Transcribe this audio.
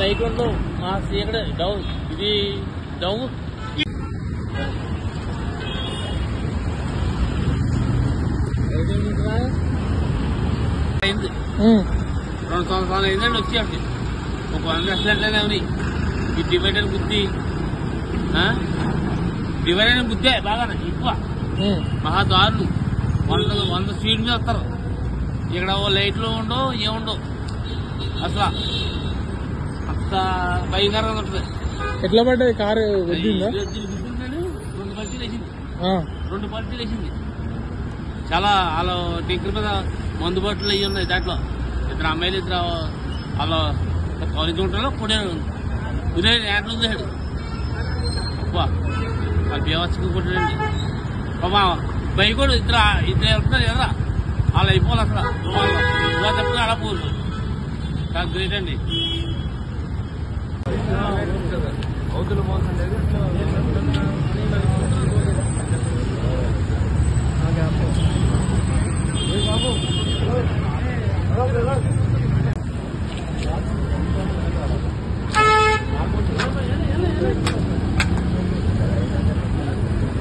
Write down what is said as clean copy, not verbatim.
Light ఉండవు మా ఇక్కడ డౌన్ ఇది డౌన్ 2 సంవత్సరాలు అయిందండి వచ్చేయండి ఒక 100 లక్షలట్లనే ఉన్నాయి ఈ డివైడర్ బుద్ధి డివైడర్ బుద్ధే బాగా ఎక్కువ మహా దారులు 100 స్పీడ్ మీద వస్తారు ఇక్కడ లైట్లు ఉండవు ఏముండవు అసలు అంత భయంకరంగా ఉంటుంది. ఎట్లా పడ్డది కారు? 2 పల్టీలు వేసింది చాలా. వాళ్ళు టింకర్ మీద మందు బట్టలు అయ్యి ఉన్నాయి దాంట్లో 2 అమ్మాయిలు 2 వాళ్ళు కాలేజీ ఉంటారో ఉదయం యాడ్లు వదిలేడు వాళ్ళు బేవచ్చగా కొట్టాడండి బాబా బైక్ కూడా 2 వెళ్తున్నారు కదా వాళ్ళు అయిపోవాలి అసలు వాళ్ళు చెప్తున్నా అలా పోదు చాలా గ్రేట్ అండి. అవతల మోసం